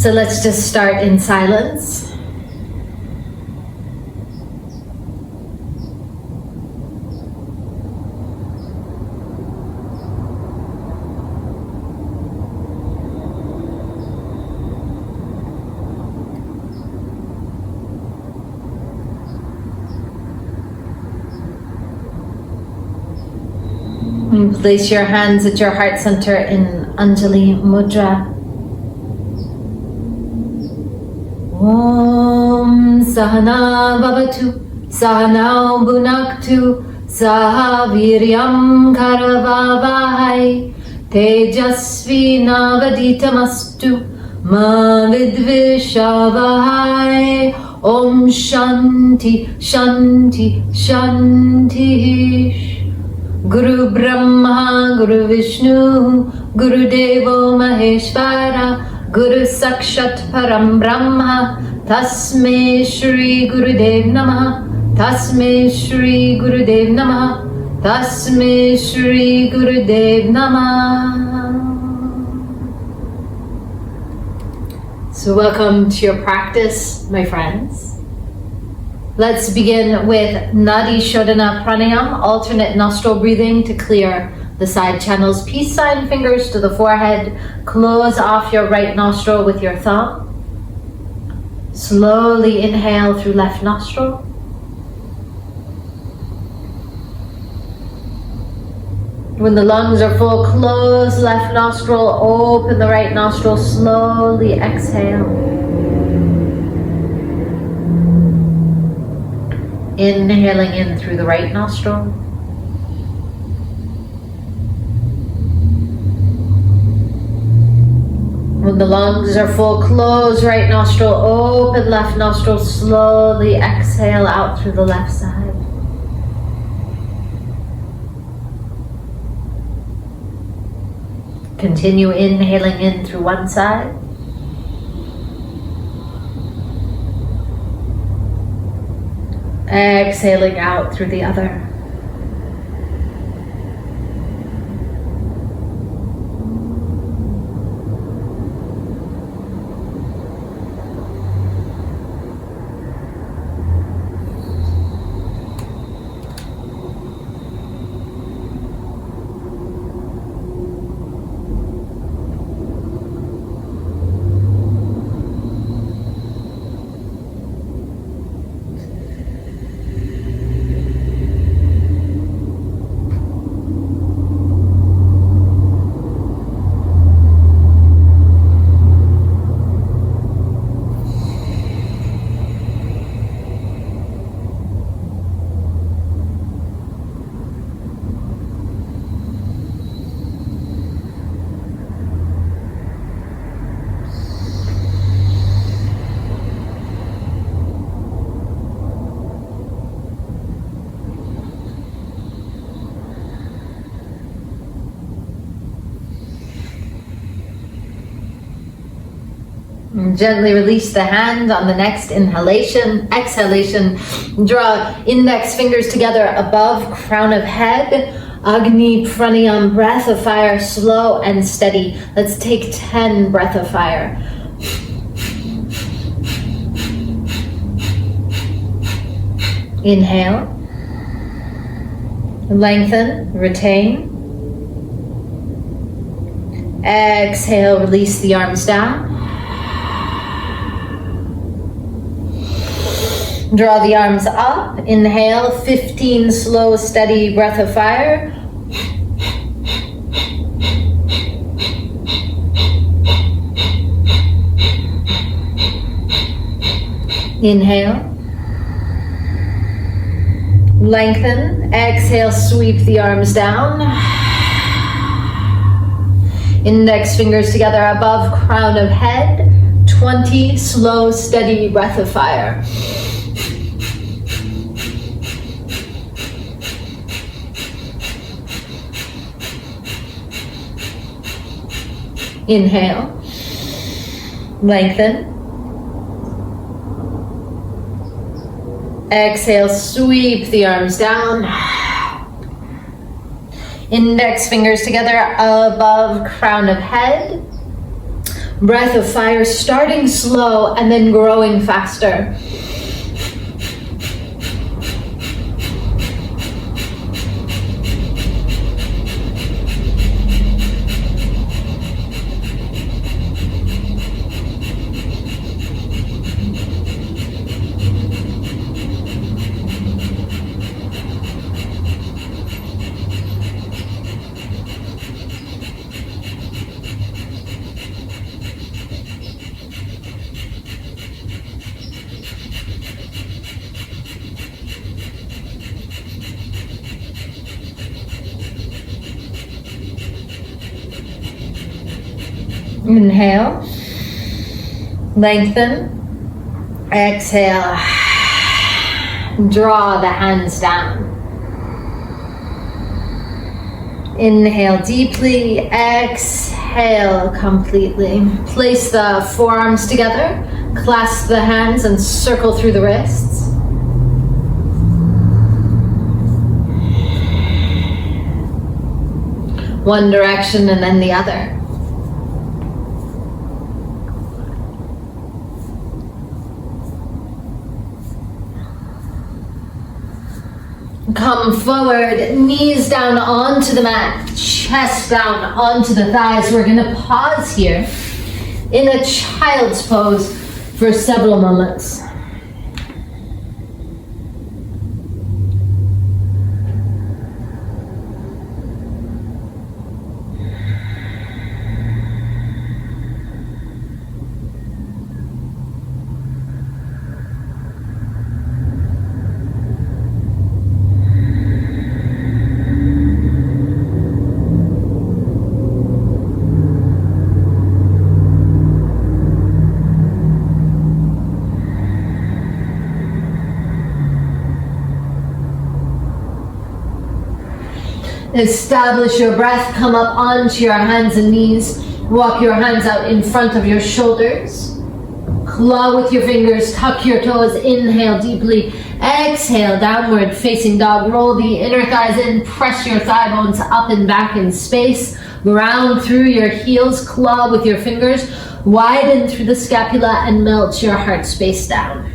So let's just start in silence. And place your hands at your heart center in Anjali Mudra. Om Sahana Bhavatu, Sahana Bhunaktu, Saha Viryam Karavavahai, Tejasvi Navaditamastu, Ma Vidvishavahai. Om Shanti, Shanti, Shanti. Guru Brahma, Guru Vishnu, Guru Devo Maheshvara, Guru Sakshat Param Brahma, Tasme Shri Gurudev Namaha, Tasme Shri Gurudev Namaha, Tasme Shri Gurudev Namaha. So welcome to your practice, my friends. Let's begin with Nadi Shodhana Pranayam, alternate nostril breathing to clear the side channels. Peace sign, fingers to the forehead. Close off your right nostril with your thumb. Slowly inhale through left nostril. When the lungs are full, close left nostril, open the right nostril, slowly exhale. Inhaling in through the right nostril. When the lungs are full, close right nostril, open left nostril, slowly exhale out through the left side. Continue inhaling in through one side. Exhaling out through the other. Gently release the hand on the next inhalation. Exhalation, draw index fingers together above crown of head. Agni Pranayam, breath of fire, slow and steady. Let's take 10 breath of fire. Inhale. Lengthen, retain. Exhale, release the arms down. Draw the arms up. Inhale, 15 slow, steady breath of fire. Inhale. Lengthen. Exhale, sweep the arms down. Index fingers together above crown of head. 20 slow, steady breath of fire. Inhale, lengthen. Exhale, sweep the arms down. Index fingers together above crown of head. breath of fire, starting slow and then growing faster. Inhale, lengthen, exhale, draw the hands down. Inhale deeply, exhale completely. Place the forearms together, clasp the hands and circle through the wrists. One direction and then the other. Come forward, knees down onto the mat, chest down onto the thighs. We're going to pause here in a child's pose for several moments. Establish your breath, come up onto your hands and knees. Walk your hands out in front of your shoulders. Claw with your fingers, tuck your toes, inhale deeply. Exhale, downward facing dog. Roll the inner thighs in, press your thigh bones up and back in space. Ground through your heels, claw with your fingers. Widen through the scapula and melt your heart space down.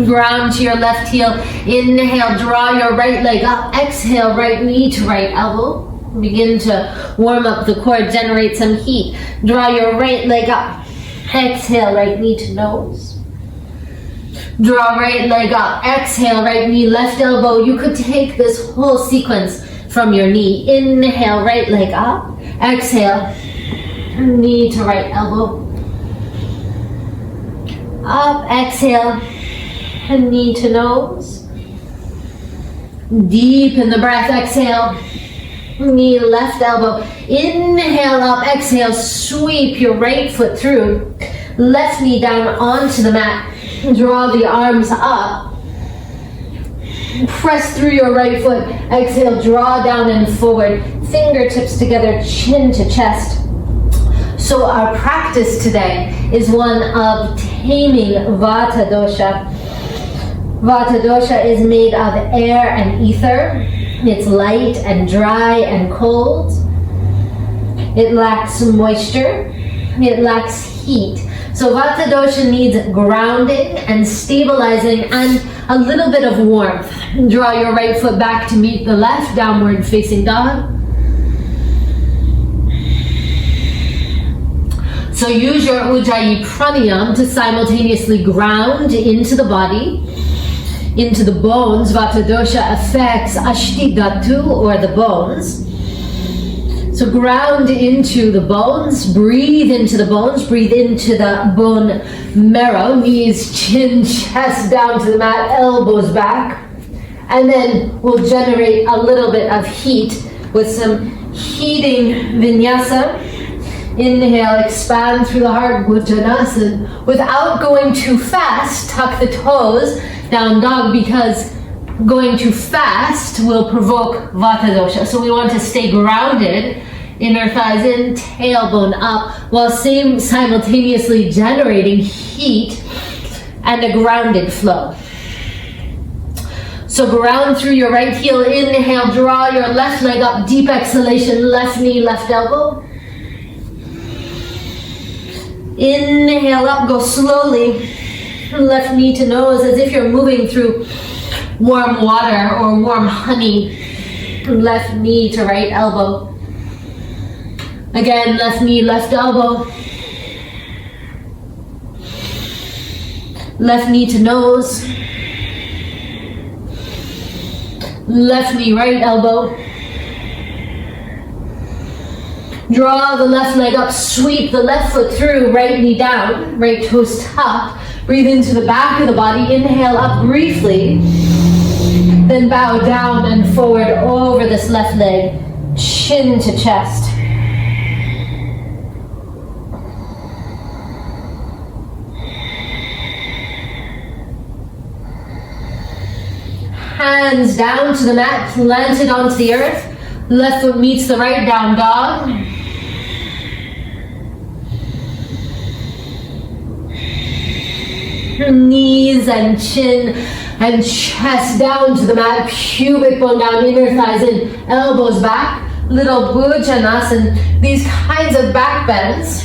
Ground to your left heel. Inhale, draw your right leg up. Exhale, right knee to right elbow. Begin to warm up the core, generate some heat. Draw your right leg up. Exhale, right knee to nose. Draw right leg up. Exhale, right knee, left elbow. You could take this whole sequence from your knee. Inhale, right leg up. Exhale, knee to right elbow. Up, exhale. And knee to nose. Deep in the breath, exhale. Knee, left elbow. Inhale up, exhale, sweep your right foot through. Left knee down onto the mat. Draw the arms up. Press through your right foot. Exhale, draw down and forward. Fingertips together, chin to chest. So our practice today is one of taming Vata dosha. Vata dosha is made of air and ether. It's light and dry and cold. It lacks moisture. It lacks heat. So Vata dosha needs grounding and stabilizing and a little bit of warmth. Draw your right foot back to meet the left, downward facing dog. So use your Ujjayi pranayam to simultaneously ground into the body, into the bones. Vata dosha affects Ashti Dhatu, or the bones. So ground into the bones, breathe into the bones, breathe into the bone marrow, knees, chin, chest down to the mat, elbows back. And then we'll generate a little bit of heat with some heating vinyasa. Inhale, expand through the heart, Bhujanasana. Without going too fast, tuck the toes, down dog, because going too fast will provoke Vata dosha. So we want to stay grounded inner thighs in, tailbone up, while simultaneously generating heat and a grounded flow. So ground through your right heel, inhale, draw your left leg up, deep exhalation, left knee, left elbow. Inhale up, go slowly, left knee to nose as if you're moving through warm water or warm honey. Left knee to right elbow. Again, left knee, left elbow. Left knee to nose. Left knee, right elbow. Draw the left leg up, sweep the left foot through, right knee down, right toes tucked. Breathe into the back of the body, inhale up briefly. Then bow down and forward over this left leg, chin to chest. Hands down to the mat, planted onto the earth. Left foot meets the right, down dog. Knees and chin and chest down to the mat, pubic bone down, inner thighs in, elbows back, little Bhujanasana. These kinds of back bends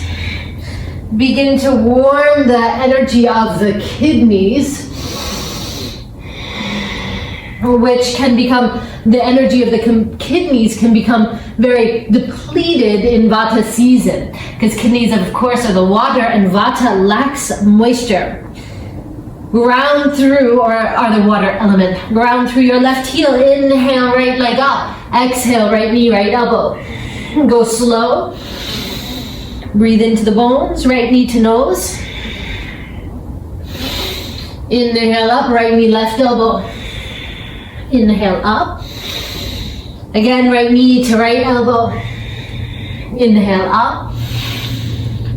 begin to warm the energy of the kidneys, which can become, the energy of the kidneys can become very depleted in Vata season, because kidneys of course are the water and Vata lacks moisture. Ground through, or are the water element. Ground through your left heel, inhale, right leg up. Exhale, right knee, right elbow. Go slow. Breathe into the bones, right knee to nose. Inhale up, right knee, left elbow. Inhale up. Again, right knee to right elbow. Inhale up.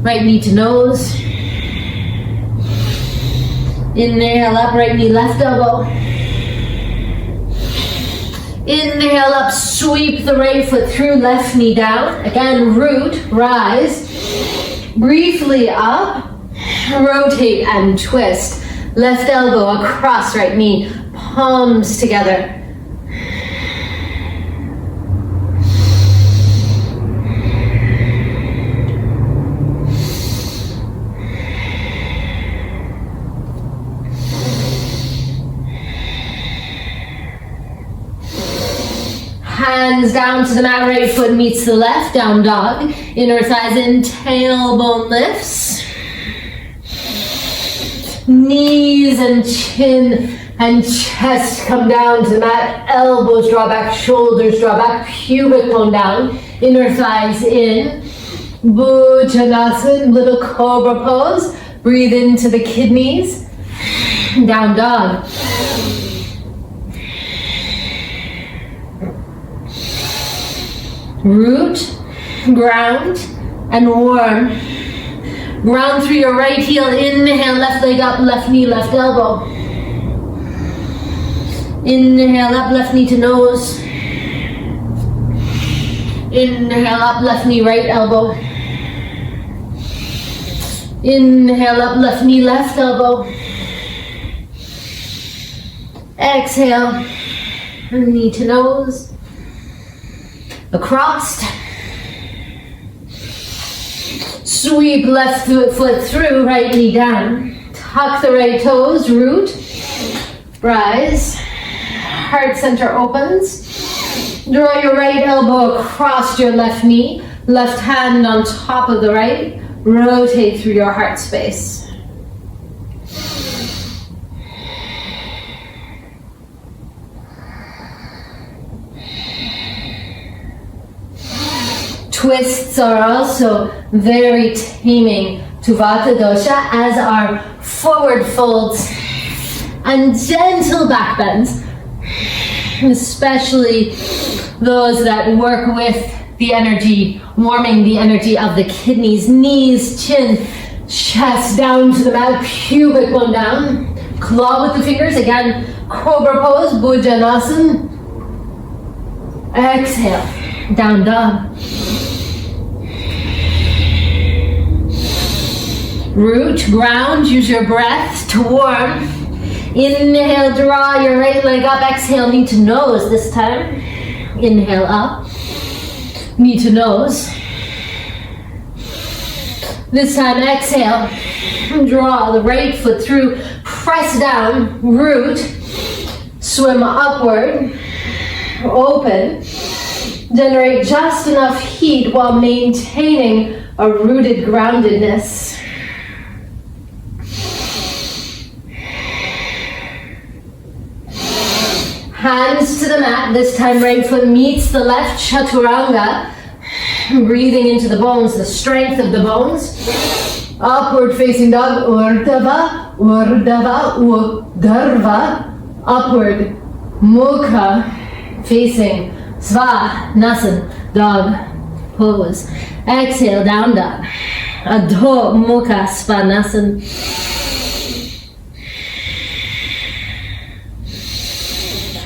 Right knee to nose. Inhale up, right knee, left elbow. Inhale up, sweep the right foot through, left knee down. Again, root, rise. Briefly up, rotate and twist. Left elbow across right knee, palms together. Hands down to the mat, right foot meets the left, down dog. Inner thighs in, tailbone lifts. Knees and chin and chest come down to the mat. Elbows draw back, shoulders draw back, pubic bone down. Inner thighs in. Bhujanasana, little cobra pose. Breathe into the kidneys. Down dog. Root, ground, and warm. Ground through your right heel, inhale, left leg up, left knee, left elbow. Inhale up, left knee to nose. Inhale up, left knee, right elbow. Inhale up, left knee, left elbow. Exhale, knee to nose. Across. Sweep left foot through, right knee down. Tuck the right toes, root. Rise. Heart center opens. Draw your right elbow across your left knee. Left hand on top of the right. Rotate through your heart space. Twists are also very taming to Vata dosha, as are forward folds and gentle back bends, especially those that work with the energy, warming the energy of the kidneys. Knees, chin, chest down to the mat, pubic bone down. Claw with the fingers, again, cobra pose, Bhujanasana. Exhale, down dog. Root, ground, use your breath to warm. Inhale, draw your right leg up. Exhale, knee to nose this time. Inhale up, knee to nose. This time, exhale, draw the right foot through, press down, root, swim upward, open. Generate just enough heat while maintaining a rooted groundedness. Hands to the mat. This time right foot meets the left, chaturanga. Breathing into the bones, the strength of the bones. Upward facing dog, urdhva, urdhva, urdhva. Upward, mukha, facing Svanasana, dog pose. Exhale, down dog. Adho Mukha Svanasana.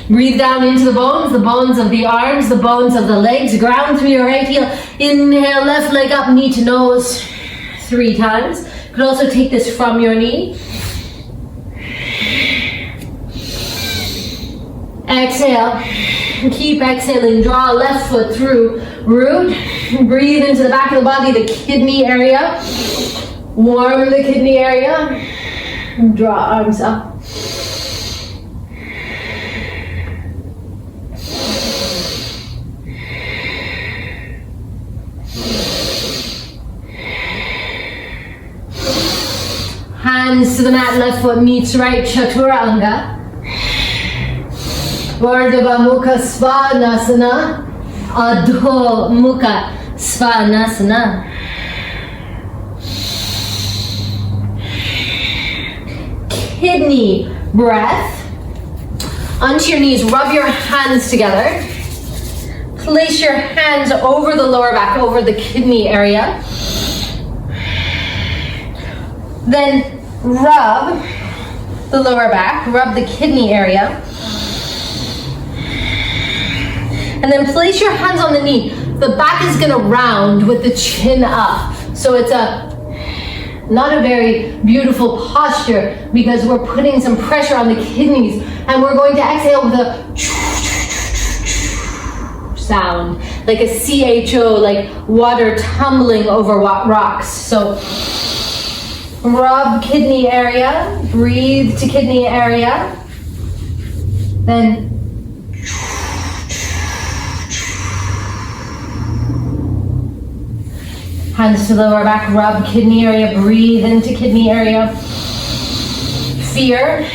Breathe down into the bones of the arms, the bones of the legs. Ground through your right heel. Inhale, left leg up, knee to nose. 3 times. You could also take this from your knee. Exhale. Keep exhaling, draw left foot through, root, breathe into the back of the body, the kidney area, warm the kidney area, draw arms up. Hands to the mat, left foot meets right, chaturanga. Urdhva Mukha Svanasana, Adho Mukha Svanasana. Kidney breath. Onto your knees, rub your hands together. Place your hands over the lower back, over the kidney area. Then rub the lower back, rub the kidney area. And then place your hands on the knee. The back is gonna round with the chin up. So it's not a very beautiful posture because we're putting some pressure on the kidneys, and we're going to exhale with a sound, like a CHO, like water tumbling over rocks. So rub kidney area, breathe to kidney area, then hands to the lower back, rub kidney area, breathe into kidney area. Fear,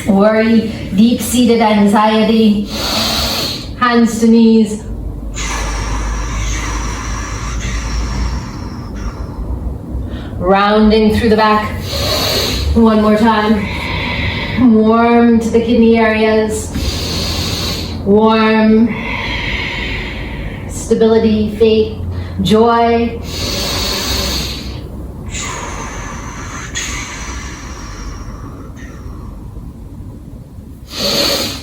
worry, deep-seated anxiety. Hands to knees. Rounding through the back. One more time. Warm to the kidney areas. Warm. Stability, faith. Joy.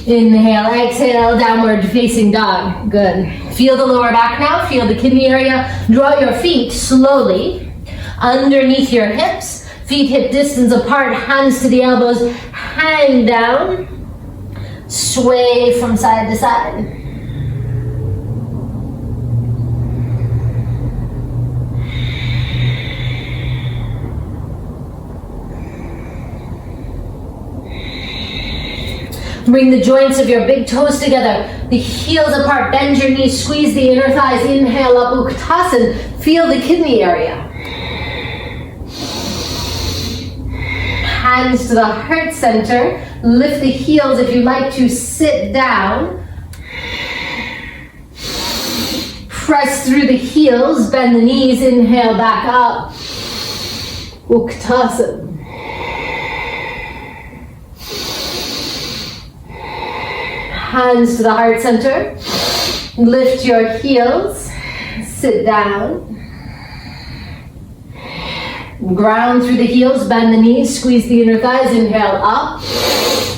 Inhale, exhale, downward facing dog. Good. Feel the lower back now, feel the kidney area. Draw your feet slowly underneath your hips. Feet hip distance apart, hands to the elbows. Hang down. Sway from side to side. Bring the joints of your big toes together, the heels apart, bend your knees, squeeze the inner thighs, inhale up, Uttanasana, feel the kidney area. Hands to the heart center, lift the heels if you like to, sit down. Press through the heels, bend the knees, inhale back up, Uttanasana. Hands to the heart center. Lift your heels. Sit down. Ground through the heels. Bend the knees. Squeeze the inner thighs. Inhale up.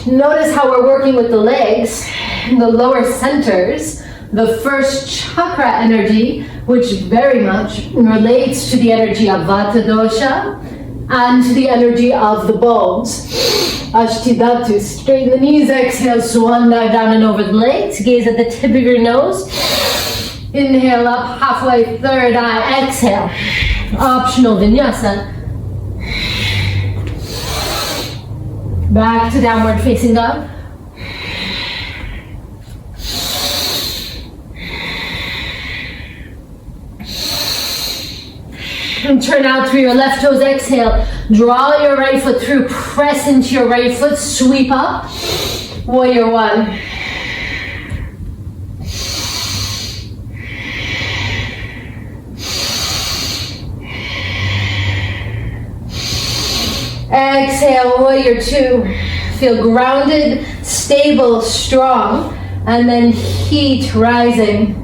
Notice how we're working with the legs. The lower centers. the first chakra energy, which very much relates to the energy of Vata dosha and to the energy of the bones. Ashtidhatu, straighten the knees, exhale, swan dive down and over the legs, gaze at the tip of your nose. Inhale up, halfway, third eye, exhale. Optional vinyasa. Back to downward facing dog. And turn out through your left toes, exhale. Draw your right foot through, press into your right foot, sweep up. Warrior one. Exhale, warrior two. Feel grounded, stable, strong, and then heat rising.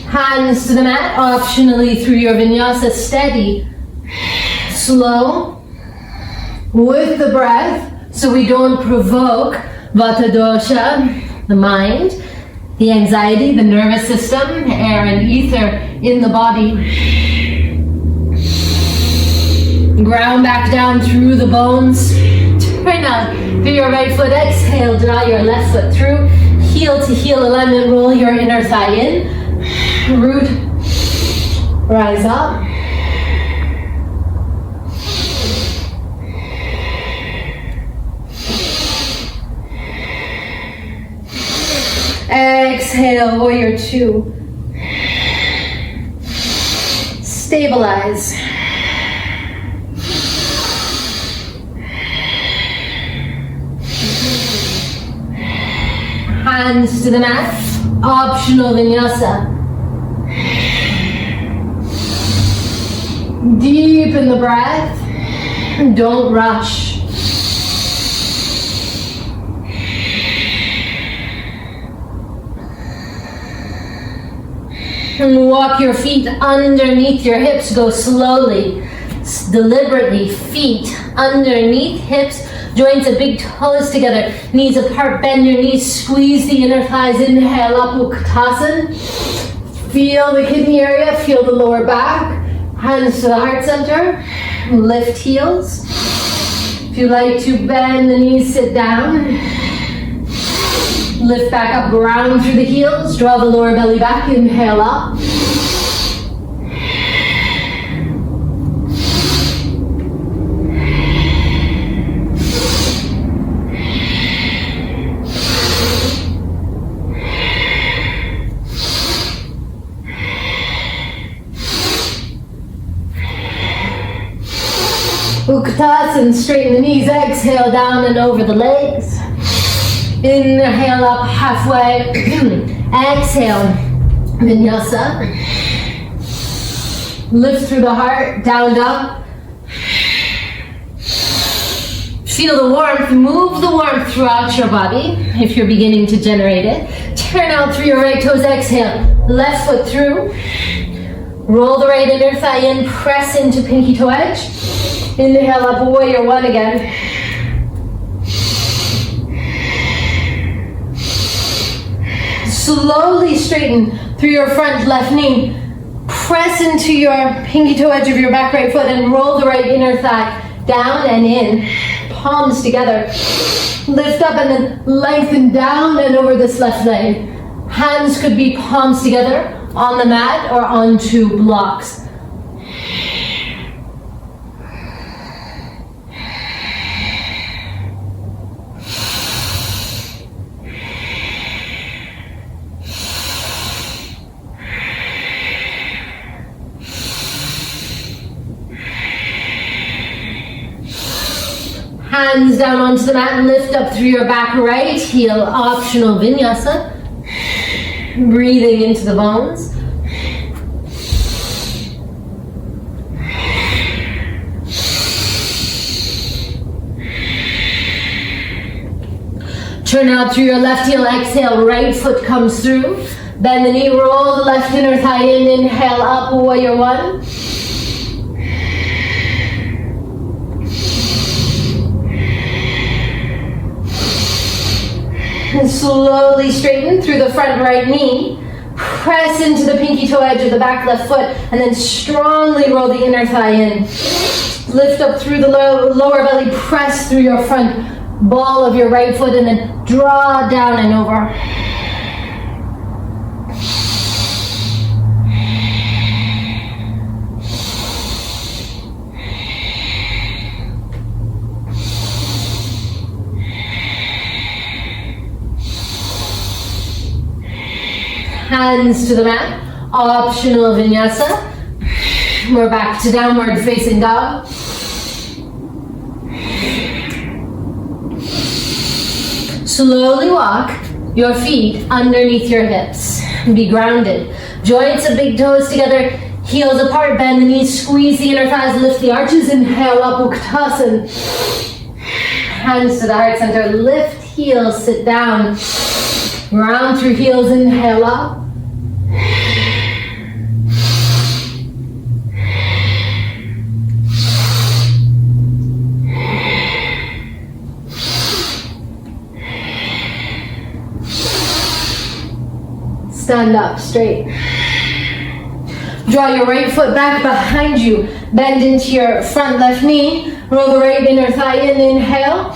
Hands to the mat, optionally through your vinyasa, steady, slow, with the breath, so we don't provoke Vata dosha, the mind, the anxiety, the nervous system, air and ether in the body. Ground back down through the bones. Turn out through your right foot, exhale, draw your left foot through, heel to heel alignment, roll your inner thigh in. Root, rise up. Exhale, warrior two. Stabilize. Hands to the mat, optional vinyasa. Deepen the breath, don't rush. And walk your feet underneath your hips, go slowly, deliberately, feet underneath hips, joints of big toes together, knees apart, bend your knees, squeeze the inner thighs, inhale up, Utkatasana. Feel the kidney area, feel the lower back. Hands to the heart center, lift heels. If you like to bend the knees, sit down. Lift back up, ground through the heels, draw the lower belly back, inhale up. Utkatasana, straighten the knees, exhale down and over the legs. Inhale up halfway, exhale, vinyasa. Lift through the heart, down dog. Feel the warmth, move the warmth throughout your body if you're beginning to generate it. Turn out through your right toes, exhale, left foot through. Roll the right inner thigh in, press into pinky toe edge. Inhale up, warrior one again. Slowly straighten through your front left knee. Press into your pinky toe edge of your back right foot and roll the right inner thigh down and in. Palms together. Lift up and then lengthen down and over this left leg. Hands could be palms together on the mat or onto blocks. Hands down onto the mat and lift up through your back right heel, optional vinyasa. Breathing into the bones. Turn out through your left heel, exhale, right foot comes through. Bend the knee, roll the left inner thigh in, inhale up, warrior one. And slowly straighten through the front right knee. Press into the pinky toe edge of the back left foot, and then strongly roll the inner thigh in. Lift up through the lower belly, press through your front ball of your right foot, and then draw down and over. Hands to the mat, optional vinyasa. We're back to downward facing dog. Slowly walk your feet underneath your hips. Be grounded. Joints of big toes together, heels apart, bend the knees, squeeze the inner thighs, lift the arches, inhale up, Uttanasana. Hands to the heart center, lift heels, sit down. Round through heels, inhale up. Stand up straight. Draw your right foot back behind you. Bend into your front left knee. Roll the right inner thigh in. Inhale.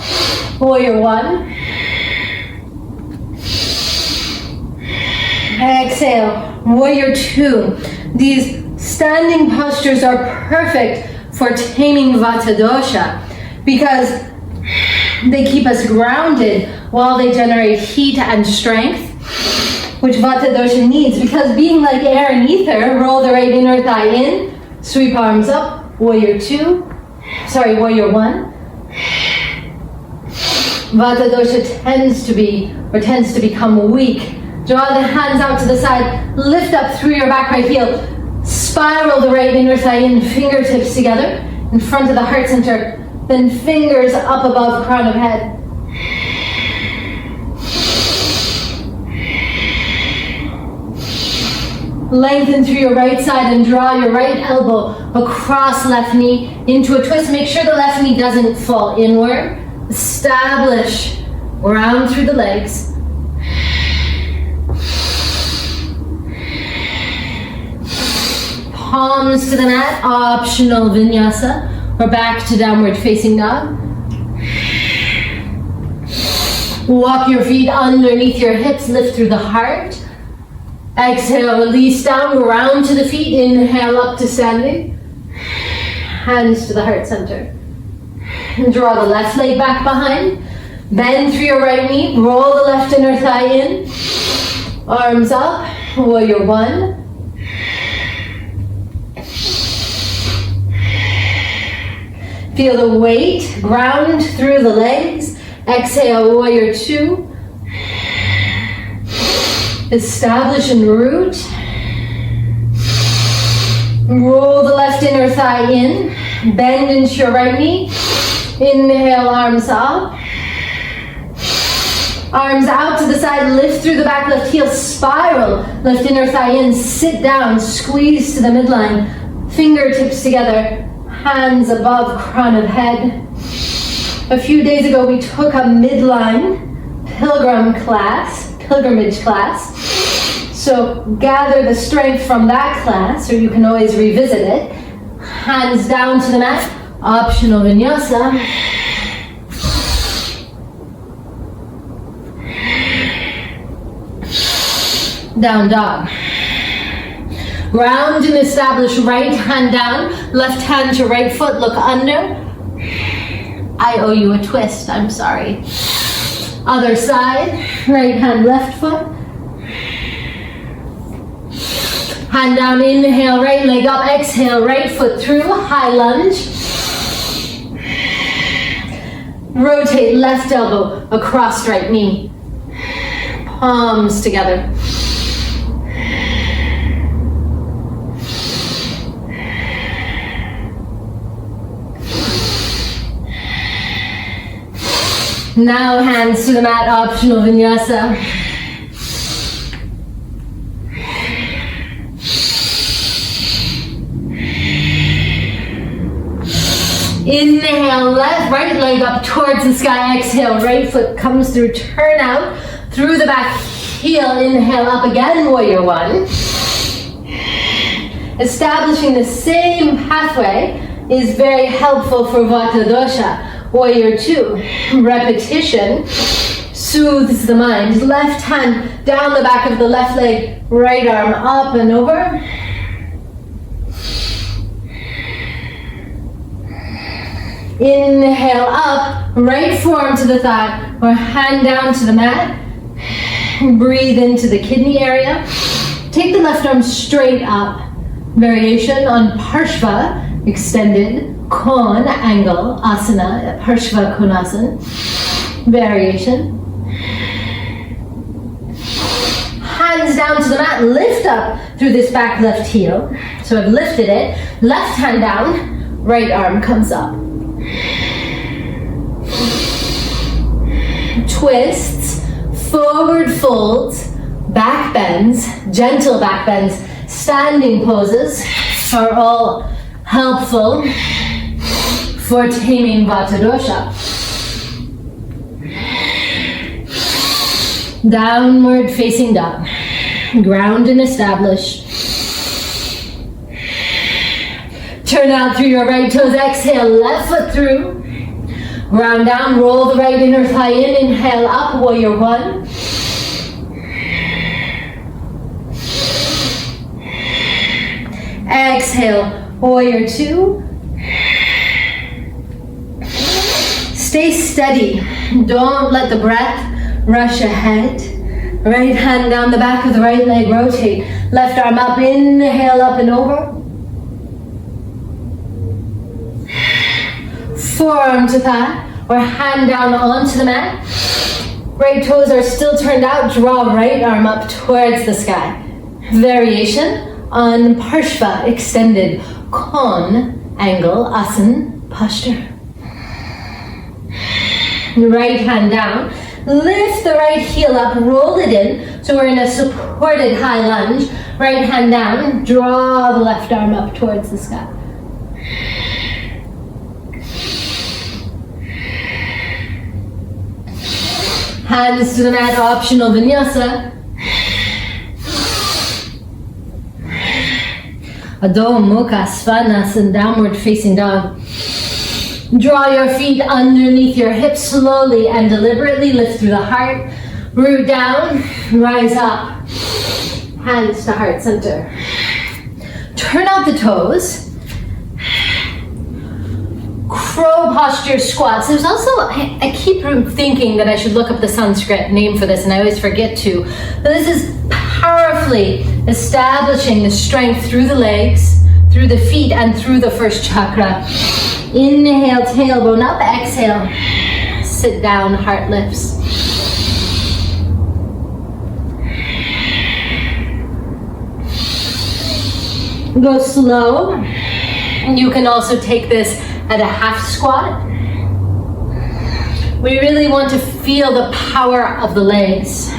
Warrior one. Exhale. Warrior two. These standing postures are perfect for taming Vata dosha because they keep us grounded while they generate heat and strength, which Vata dosha needs, because being like air and ether, roll the right inner thigh in, sweep arms up, warrior one. Vata dosha tends to become weak. Draw the hands out to the side, lift up through your back right heel, spiral the right inner thigh in, fingertips together in front of the heart center, then fingers up above crown of head. Lengthen through your right side and draw your right elbow across left knee into a twist. Make sure the left knee doesn't fall inward. Establish round through the legs. Palms to the mat, optional vinyasa. We're back to downward facing dog. Walk your feet underneath your hips, lift through the heart. Exhale, release down, round to the feet, inhale up to standing. Hands to the heart center. And draw the left leg back behind. Bend through your right knee, roll the left inner thigh in. Arms up, warrior one. Feel the weight, ground through the legs. Exhale, warrior two. Establish and root. Roll the left inner thigh in. Bend into your right knee. Inhale, arms up. Arms out to the side, lift through the back left heel, spiral. Left inner thigh in, sit down, squeeze to the midline. Fingertips together, hands above crown of head. A few days ago, we took a midline pilgrimage class. So gather the strength from that class, or you can always revisit it. Hands down to the mat, optional vinyasa. Down dog. Round and establish, right hand down, left hand to right foot, look under. I owe you a twist, I'm sorry. Other side, right hand, left foot. Hand down, inhale, right leg up, exhale, right foot through, high lunge. Rotate left elbow across right knee. Palms together. Now hands to the mat, optional vinyasa. Inhale, right leg up towards the sky. Exhale, right foot comes through, turn out. through the back heel, inhale up again, warrior one. Establishing the same pathway is very helpful for Vata dosha. Warrior two, repetition soothes the mind. Left hand down the back of the left leg, right arm up and over. Inhale up, right forearm to the thigh or hand down to the mat. Breathe into the kidney area. Take the left arm straight up. Variation on Parshva, extended, Kon, angle, asana, Parshva Konasana. Variation. Hands down to the mat, lift up through this back left heel. So I've lifted it, left hand down, right arm comes up. Twists, forward folds, back bends, gentle back bends, standing poses are all helpful for taming Vata dosha. Downward facing dog. Ground and establish. Turn out through your right toes. Exhale, left foot through. Ground down, roll the right inner thigh in. Inhale up, warrior one. Exhale, warrior two. Stay steady. Don't let the breath rush ahead. Right hand down the back of the right leg, rotate. Left arm up, inhale up and over. Forearm to thigh or hand down onto the mat. Right toes are still turned out. Draw right arm up towards the sky. Variation on Parshva, extended, Kon, angle, asana, posture. Right hand down. Lift the right heel up, roll it in. So we're in a supported high lunge. Right hand down, draw the left arm up towards the sky. Hands to the mat, optional vinyasa. Adho Mukha Svanasana, downward facing dog. Draw your feet underneath your hips slowly and deliberately. Lift through the heart. Root down, rise up. Hands to heart center. Turn out the toes. Crow posture squats. There's also, I keep thinking that I should look up the Sanskrit name for this and I always forget to. But this is powerfully establishing the strength through the legs, through the feet, and through the first chakra. Inhale, tailbone up. Exhale, sit down, heart lifts. Go slow. You can also take this at a half squat. We really want to feel the power of the legs.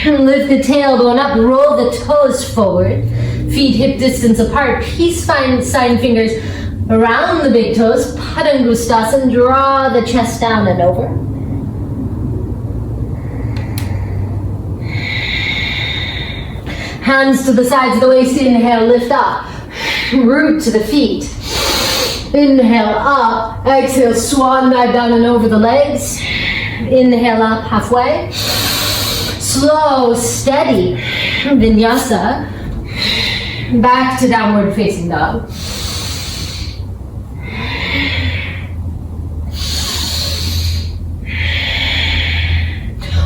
Lift the tailbone up, roll the toes forward, feet hip distance apart, peace sign fingers around the big toes, Padangustasana, draw the chest down and over. Hands to the sides of the waist, inhale, lift up, root to the feet. Inhale up, exhale, swan dive down and over the legs. Inhale up halfway. Slow, steady vinyasa. Back to downward facing dog.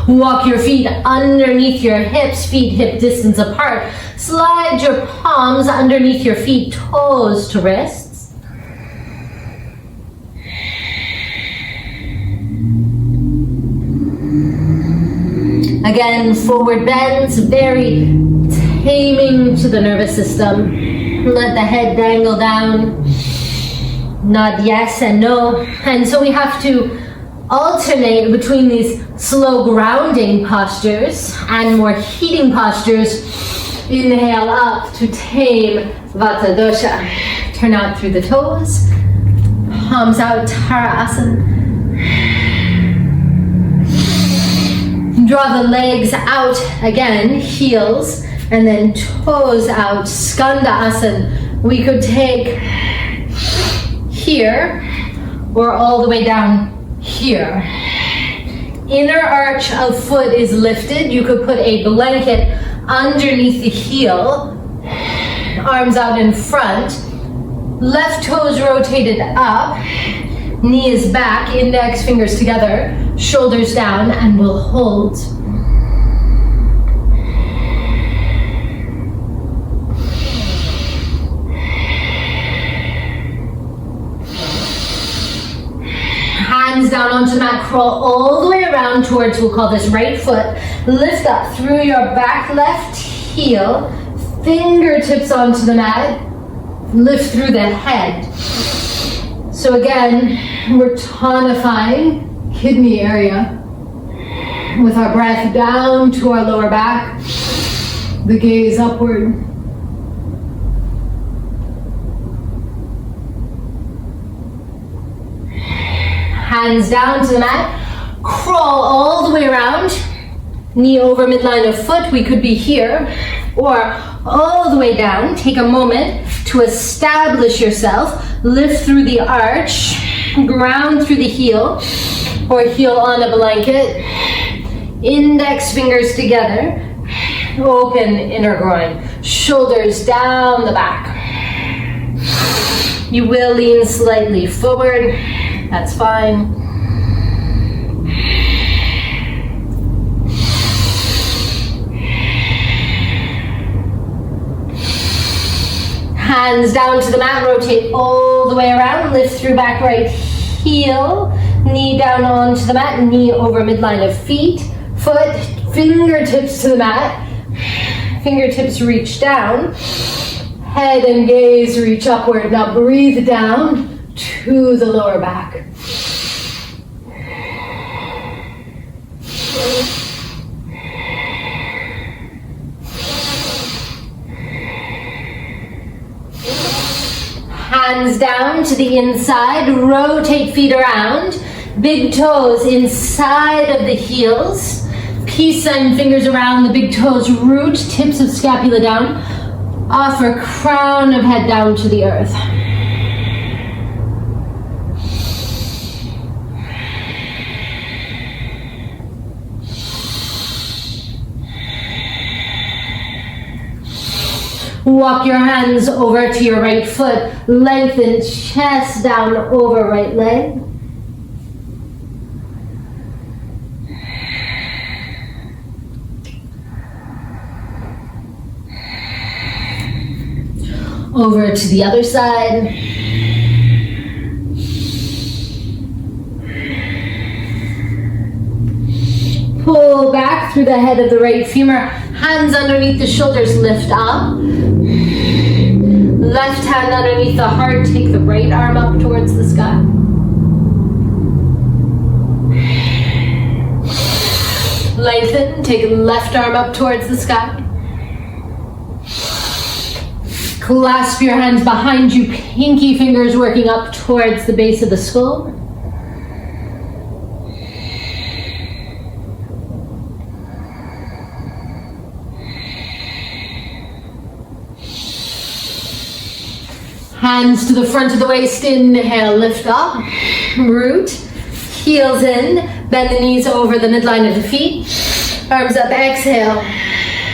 Walk your feet underneath your hips, feet hip distance apart. Slide your palms underneath your feet, toes to wrists. Again, forward bends, very taming to the nervous system. Let the head dangle down. Nod yes and no. And so we have to alternate between these slow grounding postures and more heating postures. Inhale up to tame Vata Dosha. Turn out through the toes. Palms out, Tara Asana. Draw the legs out again, heels, and then toes out, Skanda Asana. We could take here, or all the way down here. Inner arch of foot is lifted. You could put a blanket underneath the heel, arms out in front, left toes rotated up, knees back, index fingers together, shoulders down, and we'll hold. Hands down onto the mat, crawl all the way around towards, we'll call this right foot. Lift up through your back left heel, fingertips onto the mat, lift through the head. So again, we're tonifying kidney area with our breath down to our lower back, the gaze upward. Hands down to the mat, crawl all the way around, knee over midline of foot. We could be here, or all the way down. Take a moment to establish yourself. Lift through the arch, ground through the heel, or heel on a blanket. Index fingers together, open inner groin, shoulders down the back. You will lean slightly forward, that's fine. Hands down to the mat, rotate all the way around, lift through back right heel, knee down onto the mat, knee over midline of feet, foot, fingertips to the mat, fingertips reach down, head and gaze reach upward. Now breathe down to the lower back. Hands down to the inside, rotate feet around, big toes inside of the heels, peace sign fingers around the big toes, root tips of scapula down, offer crown of head down to the earth. Walk your hands over to your right foot, lengthen chest down over right leg. Over to the other side. Pull back through the head of the right femur, hands underneath the shoulders, lift up. Left hand underneath the heart, take the right arm up towards the sky. Lengthen, take left arm up towards the sky. Clasp your hands behind you, pinky fingers working up towards the base of the skull. Hands to the front of the waist, inhale, lift up, root, heels in, bend the knees over the midline of the feet, arms up, exhale,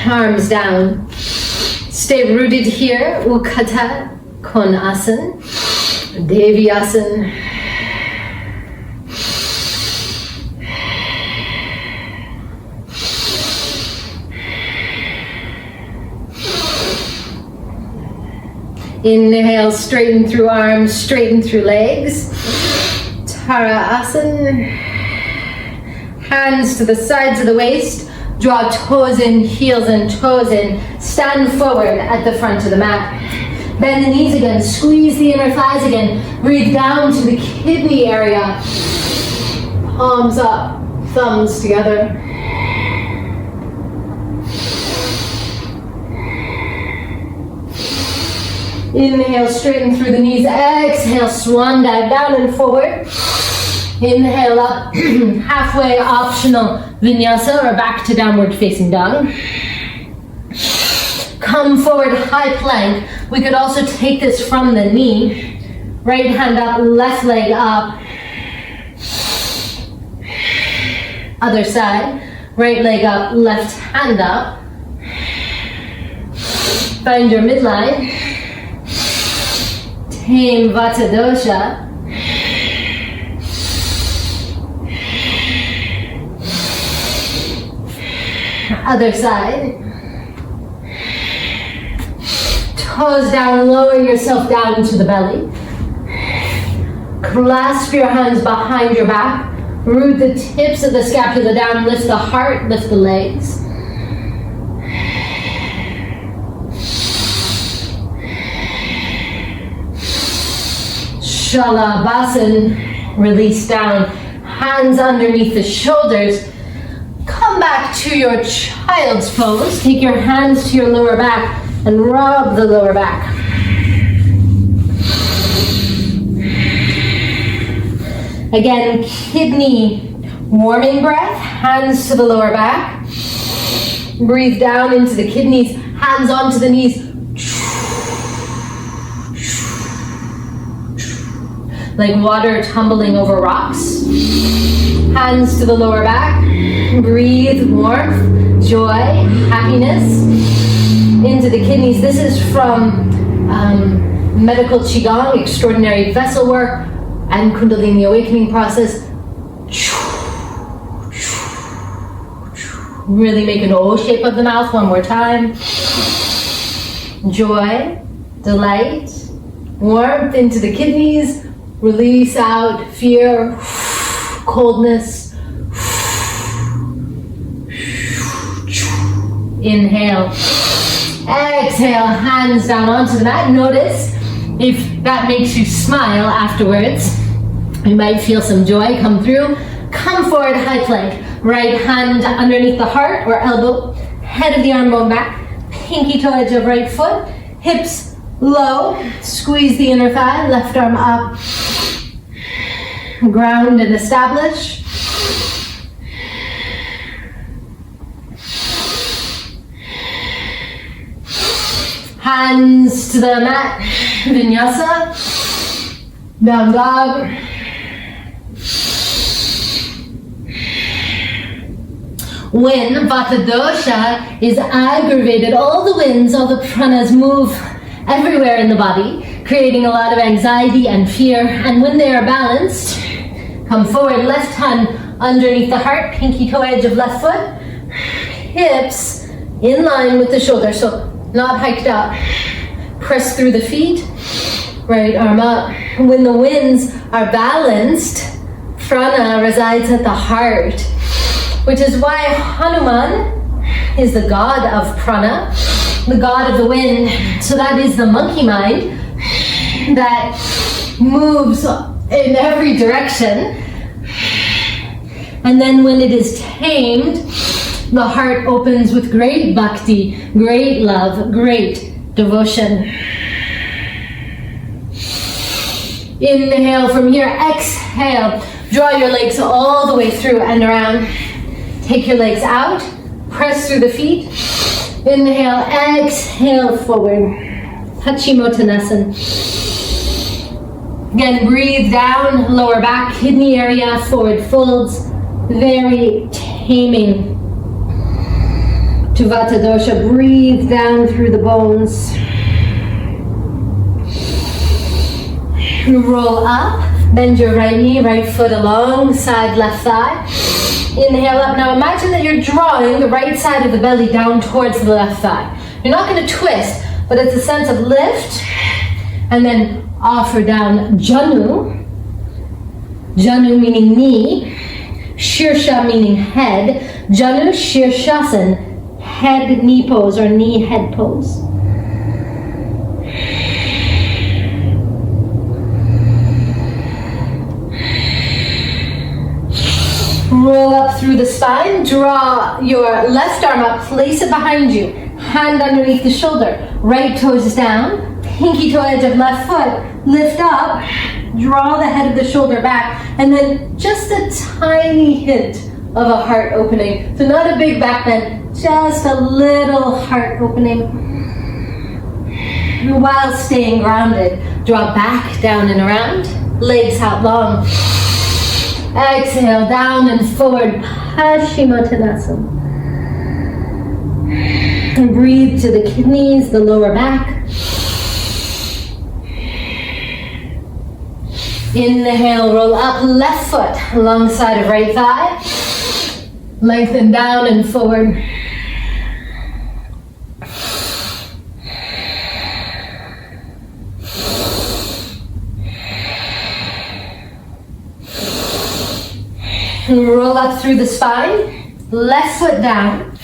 arms down. Stay rooted here, Ukkata Konasana, Devyasana. Inhale, straighten through arms, straighten through legs. Tara Asana. Hands to the sides of the waist. Draw toes in, heels in, toes in. Stand forward at the front of the mat. Bend the knees again, squeeze the inner thighs again. Breathe down to the kidney area. Palms up, thumbs together. Inhale, straighten through the knees. Exhale, swan dive down and forward. Inhale up, halfway optional vinyasa or back to downward facing dog. Come forward, high plank. We could also take this from the knee. Right hand up, left leg up. Other side. Right leg up, left hand up. Find your midline. Tame Vata Dosha. Other side. Toes down, lower yourself down into the belly. Clasp your hands behind your back. Root the tips of the scapula down, lift the heart, lift the legs. Shalabhasan, release down, hands underneath the shoulders. Come back to your child's pose. Take your hands to your lower back and rub the lower back. Again, kidney warming breath, hands to the lower back. Breathe down into the kidneys, hands onto the knees. Like water tumbling over rocks. Hands to the lower back. Breathe warmth, joy, happiness into the kidneys. This is from medical qigong, extraordinary vessel work, and Kundalini awakening process. Really make an O shape of the mouth one more time. Joy, delight, warmth into the kidneys. Release out fear, coldness. Inhale. Exhale, hands down onto the mat. Notice if that makes you smile afterwards. You might feel some joy come through. Come forward, high plank. Right hand underneath the heart or elbow. Head of the arm bone back. Pinky toe edge of right foot. Hips low. Squeeze the inner thigh. Left arm up. Ground and establish. Hands to the mat. Vinyasa. Down dog. When Vata Dosha is aggravated, all the winds, all the pranas move everywhere in the body, creating a lot of anxiety and fear. And when they are balanced, come forward, left hand underneath the heart, pinky toe edge of left foot, hips in line with the shoulder, so not hiked up. Press through the feet, right arm up. When the winds are balanced, prana resides at the heart, which is why Hanuman is the god of prana, the god of the wind. So that is the monkey mind that moves in every direction. And then when it is tamed, the heart opens with great bhakti, great love, great devotion. Inhale from here, exhale. Draw your legs all the way through and around. Take your legs out, press through the feet. Inhale, exhale forward. Paschimottanasana. Again, breathe down, lower back, kidney area, forward folds. Very taming to Vata Dosha. Breathe down through the bones. Roll up, bend your right knee, right foot alongside left thigh. Inhale up. Now imagine that you're drawing the right side of the belly down towards the left thigh. You're not going to twist, but it's a sense of lift and then offer down Janu. Janu meaning knee. Shirsha meaning head. Janu Shirshasan, head knee pose or knee head pose. Roll up through the spine, draw your left arm up, place it behind you, hand underneath the shoulder, right toes down, pinky toe edge of left foot, lift up, draw the head of the shoulder back, and then just a tiny hint of a heart opening. So not a big back bend, just a little heart opening. While staying grounded, draw back, down and around, legs out long. Exhale, down and forward, Paschimottanasana. And breathe to the kidneys, the lower back. Inhale, roll up, left foot alongside of right thigh. Lengthen down and forward. And roll up through the spine, left foot down.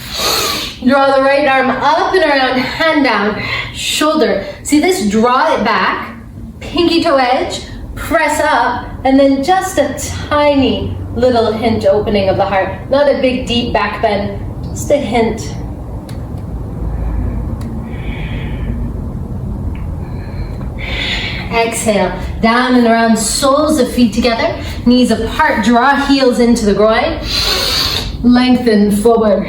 Draw the right arm up and around, hand down, shoulder. See this? Draw it back, pinky toe edge, press up, and then just a tiny little hint opening of the heart. Not a big deep back bend, just a hint. Exhale, down and around, soles of feet together, knees apart, draw heels into the groin, lengthen forward.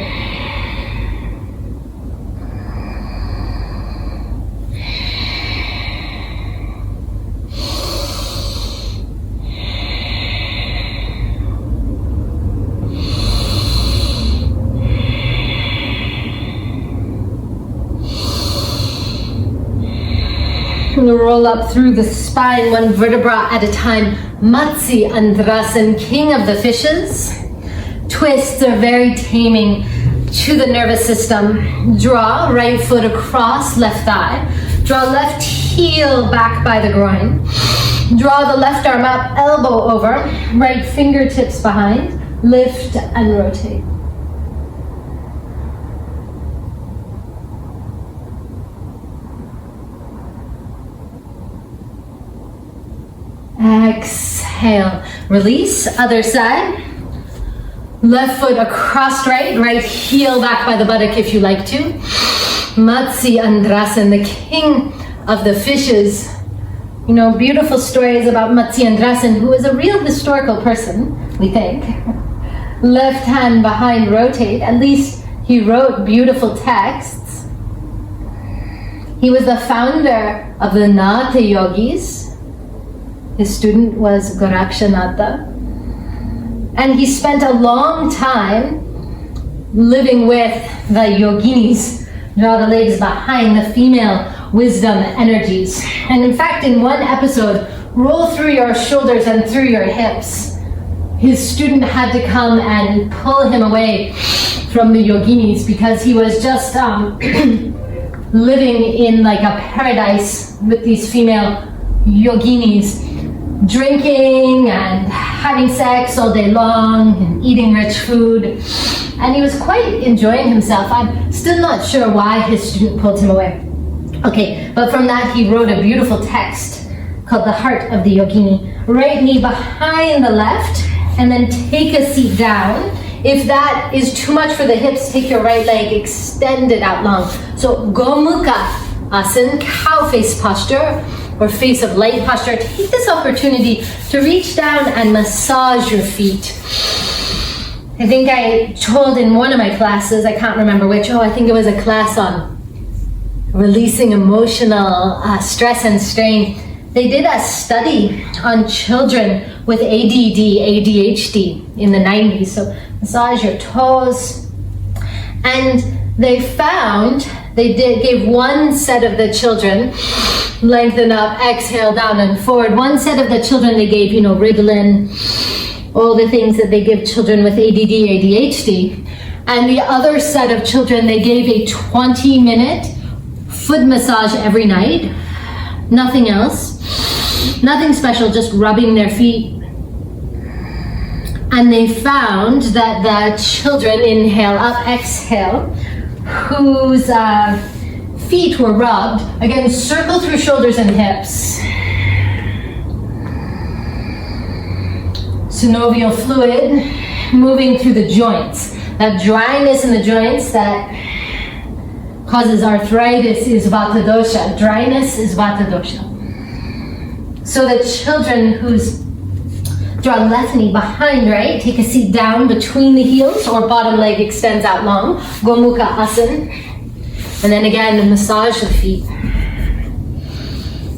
Roll up through the spine, one vertebra at a time. Matsya Andrasan, king of the fishes. Twists are very taming to the nervous system. Draw right foot across left thigh. Draw left heel back by the groin. Draw the left arm up, elbow over. Right fingertips behind. Lift and rotate. Exhale, release, other side. Left foot across right, right heel back by the buttock if you like to. Matsya Andrasan, the king of the fishes. You know, beautiful stories about Matsya Andrasan, who is a real historical person, we think. Left hand behind, rotate. At least he wrote beautiful texts. He was the founder of the Nadi yogis. His student was Gorakshanatha. And he spent a long time living with the yoginis. Draw the legs behind, the female wisdom energies. And in fact, in one episode, roll through your shoulders and through your hips. His student had to come and pull him away from the yoginis because he was just living in like a paradise with these female yoginis, drinking and having sex all day long and eating rich food. And he was quite enjoying himself. I'm still not sure why his student pulled him away. Okay, but from that he wrote a beautiful text called The Heart of the Yogini. Right knee behind the left, and then take a seat down. If that is too much for the hips, take your right leg, extend it out long. So Gomukha Asana, cow face posture, or face of light posture. Take this opportunity to reach down and massage your feet. I think I told in one of my classes, I can't remember which, I think it was a class on releasing emotional stress and strain. They did a study on children with ADD, ADHD in the 90s. So massage your toes. And they found, gave one set of the children, lengthen up, exhale, down and forward. One set of the children they gave, Ritalin, all the things that they give children with ADD, ADHD. And the other set of children, they gave a 20-minute foot massage every night. Nothing else. Nothing special, just rubbing their feet. And they found that the children, inhale up, exhale, whose feet were rubbed, again, circle through shoulders and hips. Synovial fluid moving through the joints. That dryness in the joints that causes arthritis is Vata-Dosha. Dryness is Vata-Dosha. So the children whose draw left knee behind, right? Take a seat down between the heels or bottom leg extends out long. Gomukha Asana. And then again, massage the feet.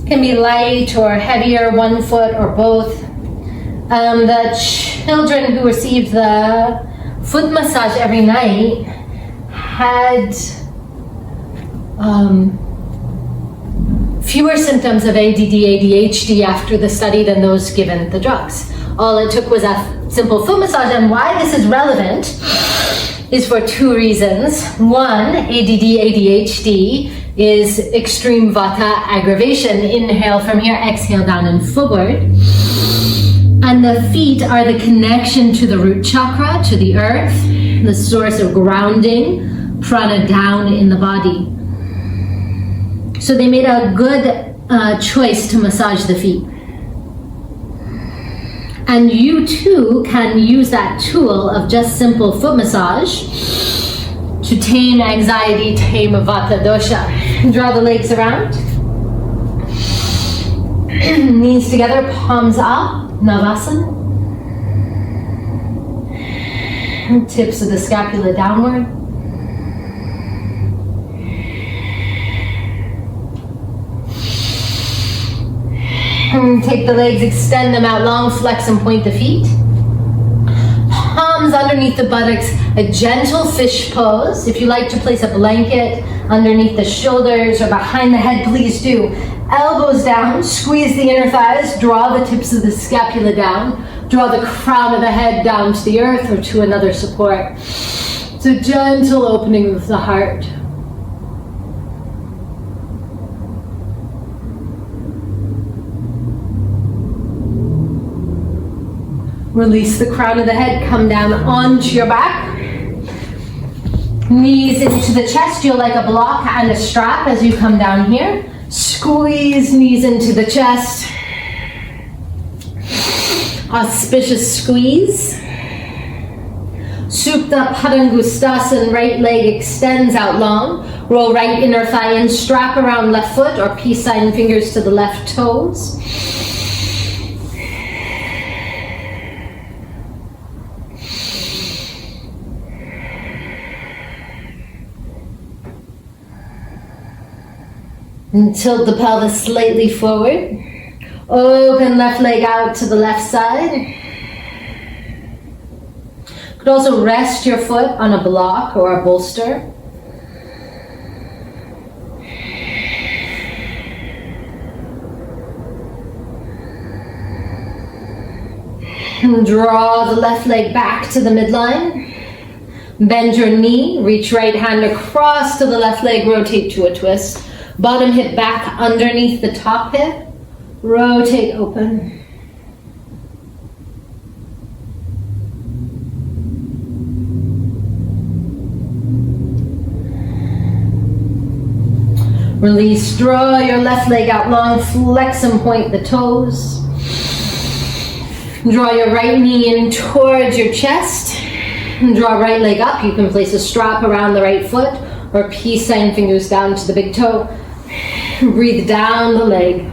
Can be light or heavier, one foot or both. The children who received the foot massage every night had fewer symptoms of ADD, ADHD after the study than those given the drugs. All it took was a simple foot massage, and why this is relevant is for two reasons. One, ADD, ADHD is extreme Vata aggravation. Inhale from here, exhale down and forward. And the feet are the connection to the root chakra, to the earth, the source of grounding, prana down in the body. So they made a good choice to massage the feet. And you too can use that tool of just simple foot massage to tame anxiety, tame Vata dosha. Draw the legs around. Knees together, palms up, Navasana. Tips of the scapula downward. And take the legs, extend them out long, flex and point the feet. Palms underneath the buttocks, a gentle fish pose. If you like to place a blanket underneath the shoulders or behind the head, please do. Elbows down, squeeze the inner thighs, draw the tips of the scapula down, draw the crown of the head down to the earth or to another support. It's a gentle opening of the heart. Release the crown of the head, come down onto your back. Knees into the chest, you'll like a block and a strap as you come down here. Squeeze knees into the chest. Auspicious squeeze. Supta Padangustasana, right leg extends out long. Roll right inner thigh in, strap around left foot or peace sign fingers to the left toes. And tilt the pelvis slightly forward. Open left leg out to the left side. You could also rest your foot on a block or a bolster. And draw the left leg back to the midline. Bend your knee, reach right hand across to the left leg, rotate to a twist. Bottom hip back underneath the top hip. Rotate open. Release, draw your left leg out long, flex and point the toes. Draw your right knee in towards your chest. And draw right leg up. You can place a strap around the right foot or peace sign fingers down to the big toe. Breathe down the leg.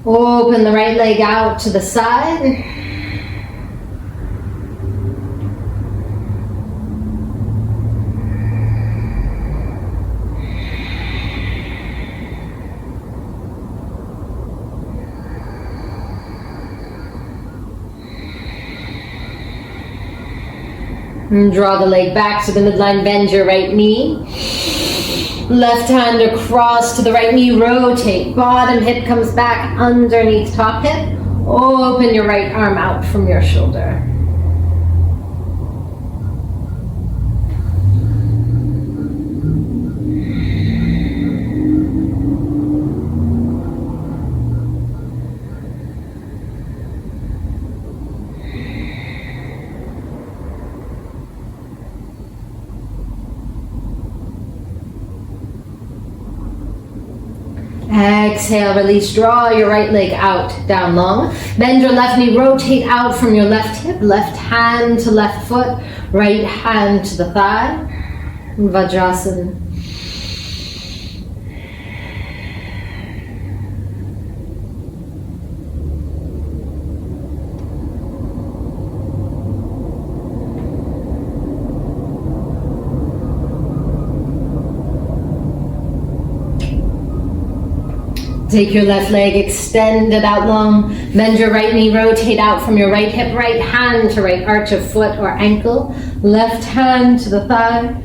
Open the right leg out to the side. And draw the leg back to the midline, bend your right knee. Left hand across to the right knee, rotate. Bottom hip comes back underneath top hip. Open your right arm out from your shoulder. Exhale, release, draw your right leg out, down long. Bend your left knee, rotate out from your left hip, left hand to left foot, right hand to the thigh. Vajrasana. Take your left leg, extend it out long. Bend your right knee, rotate out from your right hip, right hand to right arch of foot or ankle. Left hand to the thigh.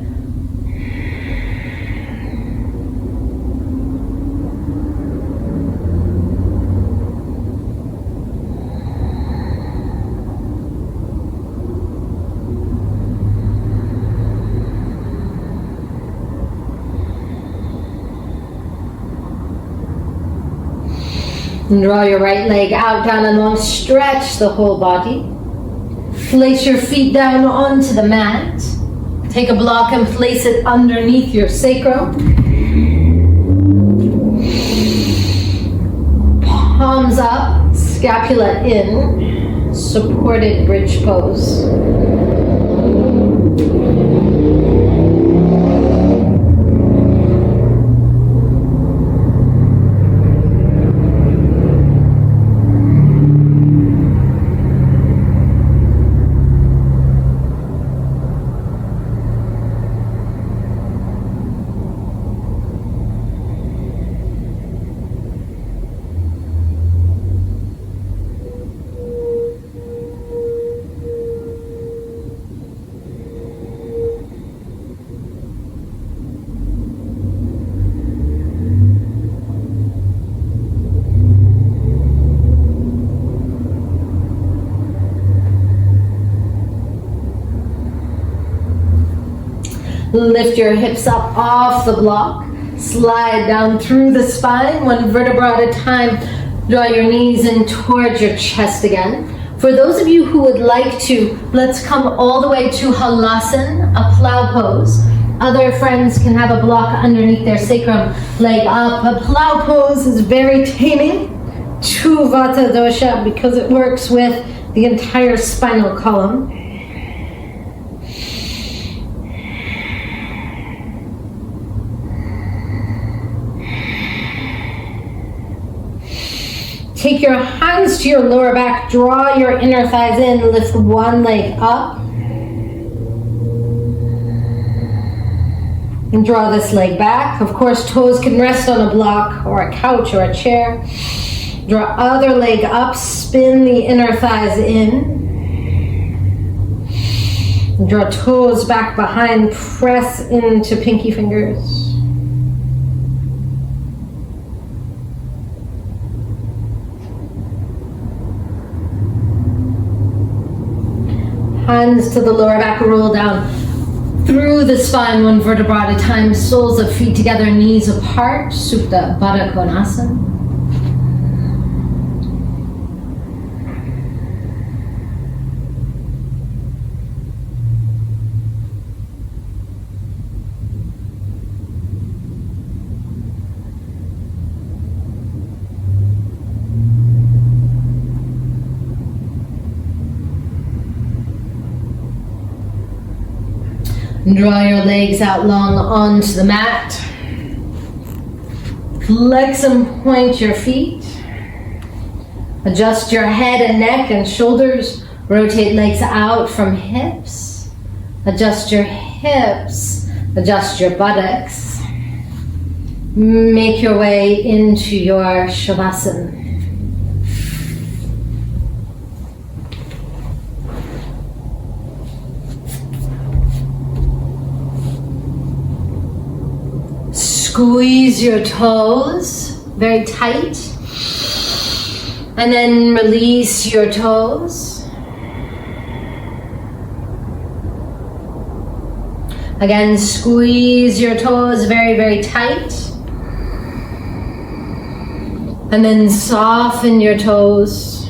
And draw your right leg out, down and long. Stretch the whole body. Place your feet down onto the mat. Take a block and place it underneath your sacrum. Palms up, scapula in. Supported bridge pose. Lift your hips up off the block. Slide down through the spine, one vertebra at a time. Draw your knees in towards your chest again. For those of you who would like to, let's come all the way to Halasana, a plow pose. Other friends can have a block underneath their sacrum, leg up. A plow pose is very taming to Vata Dosha because it works with the entire spinal column. Take your hands to your lower back, draw your inner thighs in, lift one leg up. And draw this leg back. Of course, toes can rest on a block or a couch or a chair. Draw other leg up, spin the inner thighs in. Draw toes back behind, press into pinky fingers. Hands to the lower back, roll down through the spine, one vertebra at a time, soles of feet together, knees apart, Supta Baddha Konasana. Draw your legs out long onto the mat. Flex and point your feet. Adjust your head and neck and shoulders. Rotate legs out from hips. Adjust your hips. Adjust your buttocks. Make your way into your Shavasana. Squeeze your toes very tight. And then release your toes. Again, squeeze your toes very, very tight. And then soften your toes.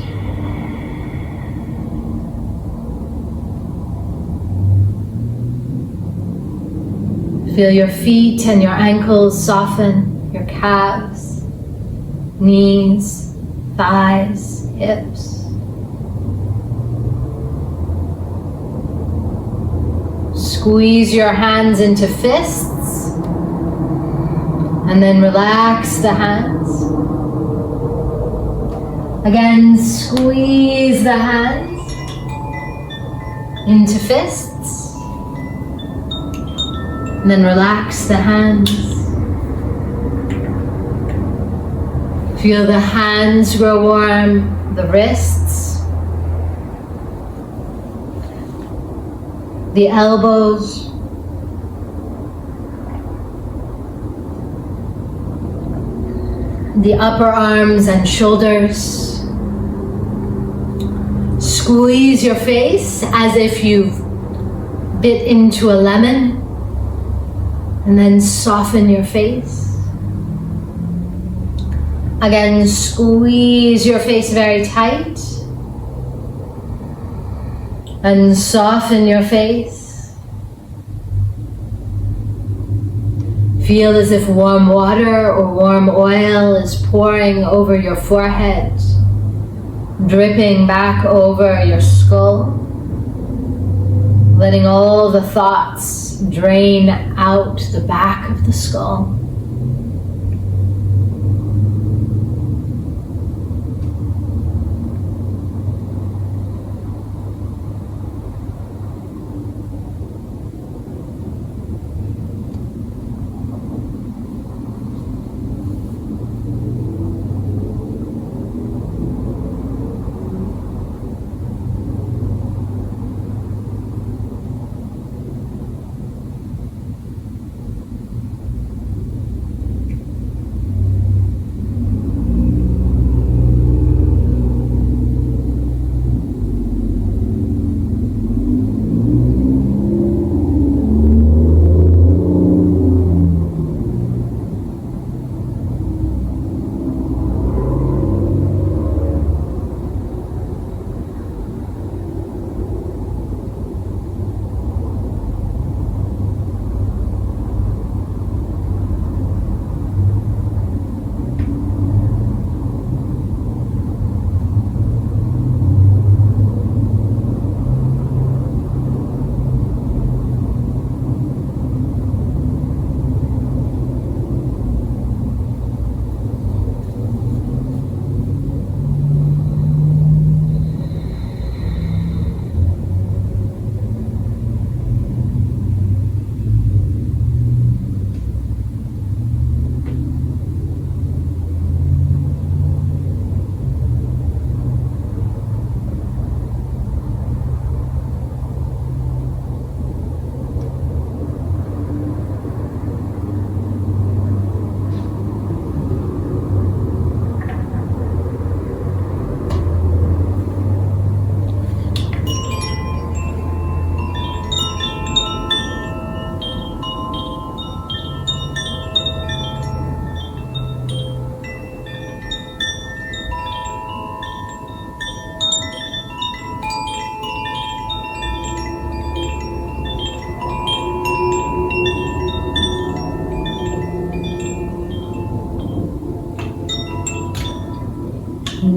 Feel your feet and your ankles soften, your calves, knees, thighs, hips. Squeeze your hands into fists and then relax the hands. Again, squeeze the hands into fists and then relax the hands. Feel the hands grow warm, the wrists, the elbows, the upper arms and shoulders. Squeeze your face as if you've bit into a lemon, and then soften your face. Again, squeeze your face very tight and soften your face. Feel as if warm water or warm oil is pouring over your forehead, dripping back over your skull, letting all the thoughts drain out the back of the skull.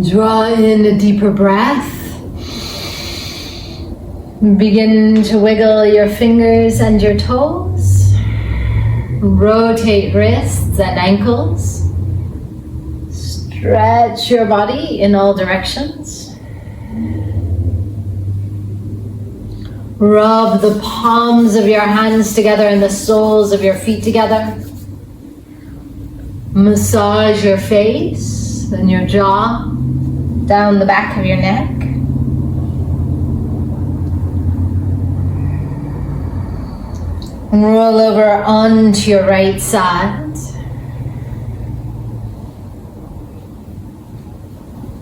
Draw in a deeper breath. Begin to wiggle your fingers and your toes. Rotate wrists and ankles. Stretch your body in all directions. Rub the palms of your hands together and the soles of your feet together. Massage your face and your jaw down the back of your neck. And roll over onto your right side.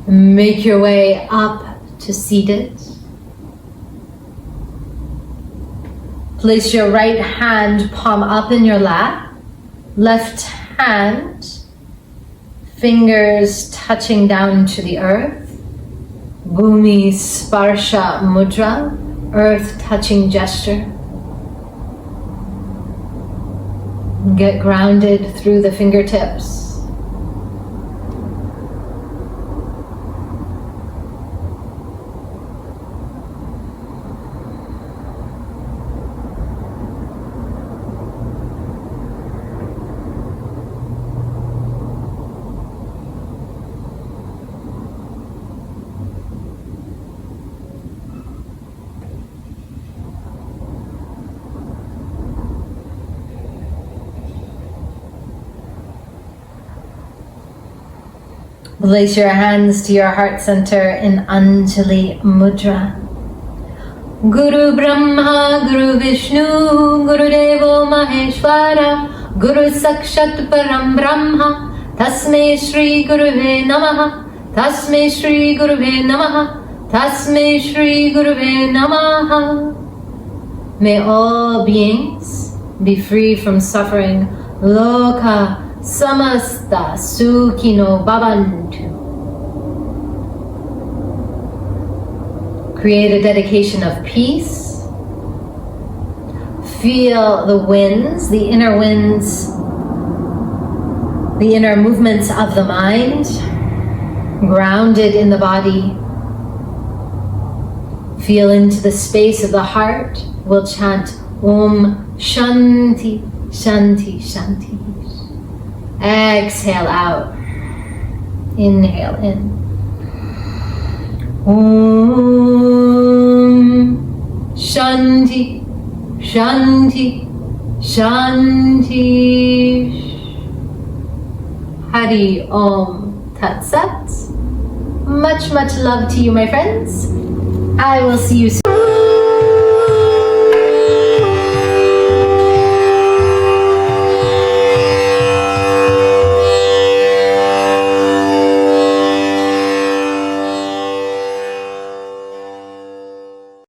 Make your way up to seated. Place your right hand palm up in your lap. Left hand, fingers touching down to the earth. Bhumi Sparsha Mudra, earth touching gesture. Get grounded through the fingertips. Place your hands to your heart center in Anjali Mudra. Guru Brahma, Guru Vishnu, Guru Devo Maheshwara, Guru Sakshat Param Brahma, Tasmai Shri Guruve Namaha, Tasmai Shri Guruve Namaha, Tasmai Shri Guruve Namaha. May all beings be free from suffering. Loka Samasta Sukhino Bhavantu. Create a dedication of peace. Feel the winds, the inner movements of the mind, grounded in the body. Feel into the space of the heart. We'll chant Om Shanti, Shanti, Shanti. Exhale out. Inhale in. Om Shanti, Shanti, Shanti. Hari Om Tat Sat. Much, much love to you, my friends. I will see you soon.